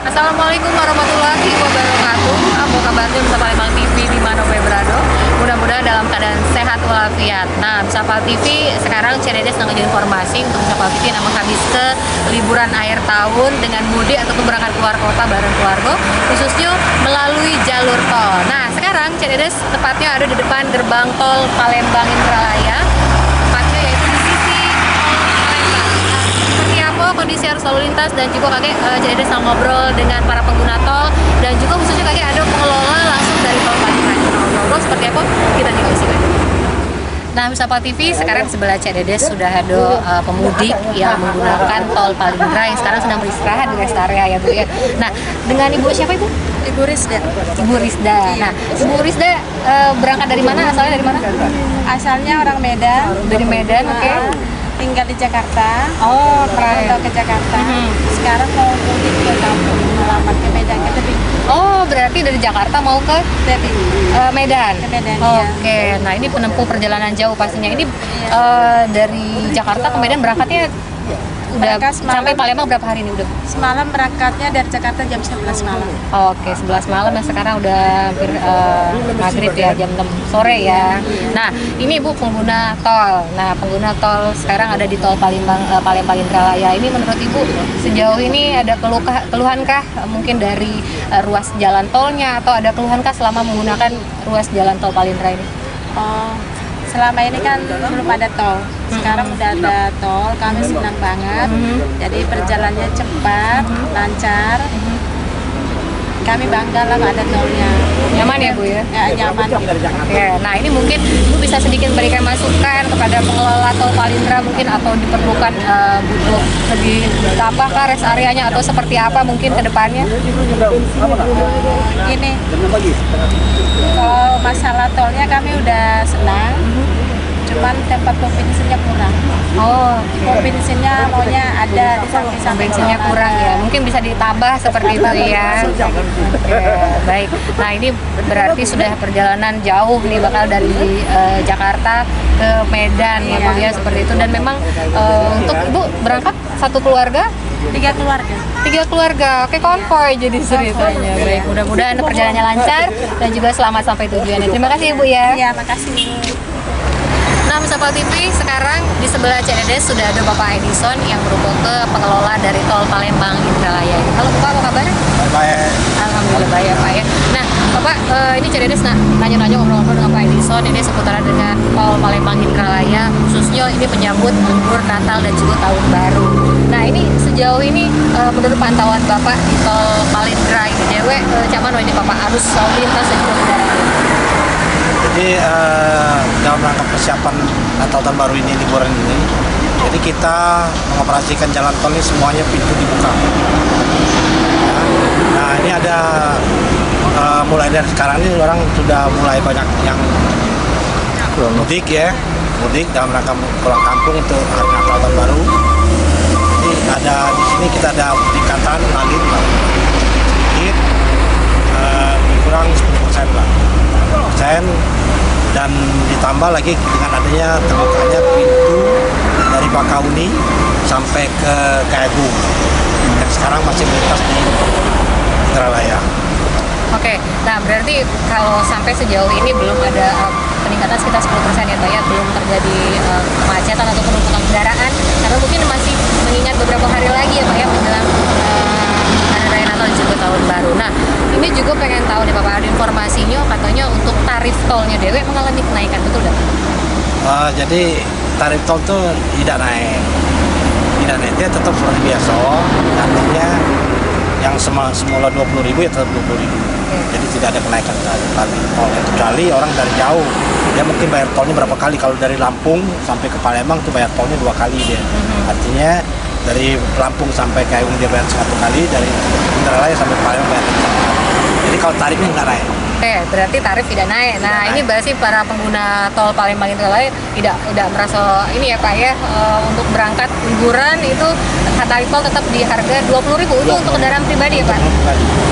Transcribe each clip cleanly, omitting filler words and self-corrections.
Assalamualaikum warahmatullahi wabarakatuh. Apa kabarnya bersama Palembang TV di mana Berado? Mudah-mudahan dalam keadaan sehat walafiat. Nah, Misapal TV sekarang CDD sedang menjadi informasi untuk Misapal TV yang menghabis ke liburan akhir tahun dengan mudik ataupun berangkat keluar kota bareng keluarga, khususnya melalui jalur tol. Nah, sekarang CDD tepatnya ada di depan gerbang tol Palembang Indralaya. Tepatnya yaitu di sisi tol Palembang. Nah, seperti apa kondisi arus lalu lintas dan juga kakek CDD sedang ngobrol dengan para pengguna tol dan juga khususnya kakek ada pengelola langsung dari tol Palembang. Ngobrol seperti apa kita juga isikan. Nah, Misapal TV sekarang di sebelah CDD sudah ada pemudik yang menggunakan tol Palindra yang sekarang sedang beristirahat di rest area ya Bu ya. Nah, dengan Ibu siapa Ibu? Ibu Rizda. Ibu Rizda. Nah, Ibu Rizda berangkat dari mana? Asalnya dari mana? Asalnya orang Medan. Dari Medan, oke. Tinggal di Jakarta. Oh, keren. Atau ke Jakarta. Sekarang mau mudik ke kampung, melamar ke Medan, ke Tebing. Oh, berarti dari Jakarta mau ke Tebing. Medan. Ke Medan, Oke. Nah, ini penempuh perjalanan jauh pastinya. Ini dari Jakarta ke Medan berangkatnya udah sampai Palembang berapa hari ini udah? Semalam berangkatnya dari Jakarta jam 11 malam. Oke, 11 malam dan sekarang udah hampir maghrib ya, jam 6 sore ya. Nah, ini Ibu pengguna tol. Nah, pengguna tol sekarang ada di tol Palembang Indralaya. Ini menurut Ibu sejauh ini ada keluhankah mungkin dari ruas jalan tolnya atau ada keluhankah selama menggunakan ruas jalan tol Palindra ini? Oh, selama ini kan belum ada tol. Sekarang udah ada tol, kami senang banget. Jadi perjalanannya cepat, lancar. Kami bangga lah ada tolnya. Nyaman ya Bu ya? Ya, nyaman. Ya, nah ini mungkin Ibu bisa sedikit memberikan masukan kepada pengelola tol Palindra mungkin atau diperlukan butuh lebih tambahkah rest areanya atau seperti apa mungkin ke depannya? Gini, kalau masalah tolnya kami udah senang. Cuman tempat pom bensinnya kurang. Oh, pom bensinnya maunya ada di samping-samping. bensinnya kurang ya. Mungkin bisa ditambah seperti itu ya. Oke, baik. Nah, ini berarti sudah perjalanan jauh nih bakal dari Jakarta ke Medan ya Bu ya seperti itu. Dan memang untuk Ibu berangkat satu keluarga? 3 keluarga. 3 keluarga, oke konvoy jadi ceritanya. Baik, mudah-mudahan perjalanannya lancar dan juga selamat sampai tujuannya. Terima kasih Ibu ya. Iya, makasih. Nah, Misapal TV sekarang di sebelah CDD sudah ada Bapak Edison yang merupakan pengelola dari tol Palembang Indralaya. Halo Bapak, apa kabar? Baik. Alhamdulillah baik Pak ya. Nah, Bapak ini CDD nanya-nanya ngobrol-ngobrol dengan Pak Edison ini seputar dengan tol Palembang Indralaya, khususnya ini menyambut libur Natal dan juga Tahun Baru. Nah, ini sejauh ini menurut pantauan Bapak di tol Palindra ini dewe cuman ini Bapak arus lalu lintas dan juga kendaraan. Jadi dalam rangka persiapan Natal Tahun Baru ini, liburan ini, jadi kita mengoperasikan jalan tol ini semuanya pintu dibuka. Nah, ini ada mulai dari sekarang ini orang sudah mulai banyak yang mudik ya, mudik dalam rangka pulang kampung untuk hari Natal Tahun Baru. Jadi ada di sini kita ada peningkatan lagi sedikit, kurang 10% lah. Dan ditambah lagi dengan adanya terbukanya pintu dari Bakauni sampai ke Kayagung yang sekarang masih melintas di Indralaya. Oke, nah berarti kalau sampai sejauh ini belum ada peningkatan sekitar 10% ya Pak ya, belum terjadi kemacetan atau penumpukan kendaraan karena mungkin masih mengingat beberapa hari lagi ya Pak ya menjelang Hari Raya Natal dan juga Tahun Baru. Nah, ini juga pengen tahu nih Bapak, ada informasinya katanya untuk tarif tolnya dewe mengalami kenaikan, betul nggak? Jadi tarif tol itu tidak naik, dia tetap seperti biasa. Artinya yang semula 20.000 ya tetap 20.000. Jadi tidak ada kenaikan tarif tol. Kecuali orang dari jauh, dia mungkin bayar tolnya berapa kali. Kalau dari Lampung sampai ke Palembang itu bayar tolnya 2 kali dia. Artinya dari Lampung sampai Kayagung dia bayar 1 kali, dari Indralaya sampai Palembang bayar 1 kali. Jadi kalau tarifnya nggak naik. Oke, berarti tarif tidak naik. Nah, ini berarti para pengguna tol Palembang Indralaya tidak merasa ini ya Pak ya, untuk berangkat liburan itu tarif tol tetap di harga 20.000 itu untuk kendaraan pribadi ya Pak?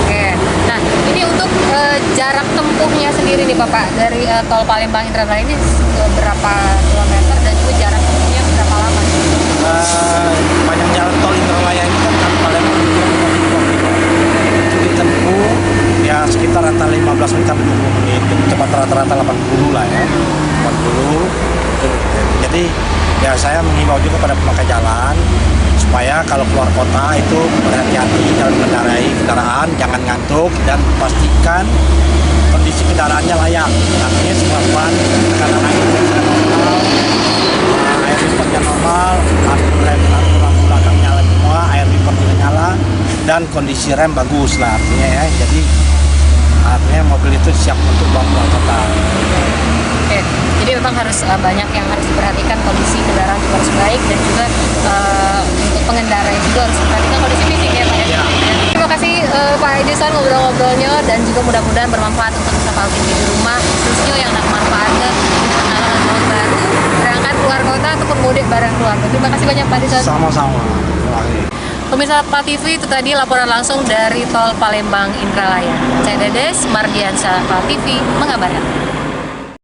Oke. Nah, ini untuk jarak tempuhnya sendiri nih Bapak dari tol Palembang Indralaya ini berapa kilometer dan juga jarak tempuhnya berapa lama? Panjang jalan tol Indralaya ini kan Palembang 15 menit sampai 20 menit. Cepat rata-rata 80 lah ya. 80. Jadi ya saya mengimbau juga pada pemakai jalan supaya kalau keluar kota itu berhati-hati dalam mengendarai kendaraan, jangan ngantuk dan pastikan kondisi kendaraannya layak. Artinya semua ban, tekanan angin normal, air limpahnya normal, lampu belakang nyala semua, air limpah juga nyala, dan kondisi rem bagus lah artinya ya. Jadi artinya mobil itu siap untuk bawa keluar kota. Oke, jadi memang harus banyak yang harus diperhatikan, kondisi kendaraan juga harus baik dan juga untuk pengendara juga harus memperhatikan kondisi fisik ya Pak. Ya. Terima kasih Pak Edison ngobrol-ngobrolnya dan juga mudah-mudahan bermanfaat untuk Sapal TV di rumah, khususnya yang nak manfaatkan untuk kenalan tahun baru, berangkat keluar kota ataupun mudik bareng keluarga. Terima kasih banyak Pak Edison. Sama-sama. Pemirsa Sapal TV, itu tadi laporan langsung dari Tol Palembang Indralaya. Saya Dedes Mardiansyah, Sapal TV mengabarkan.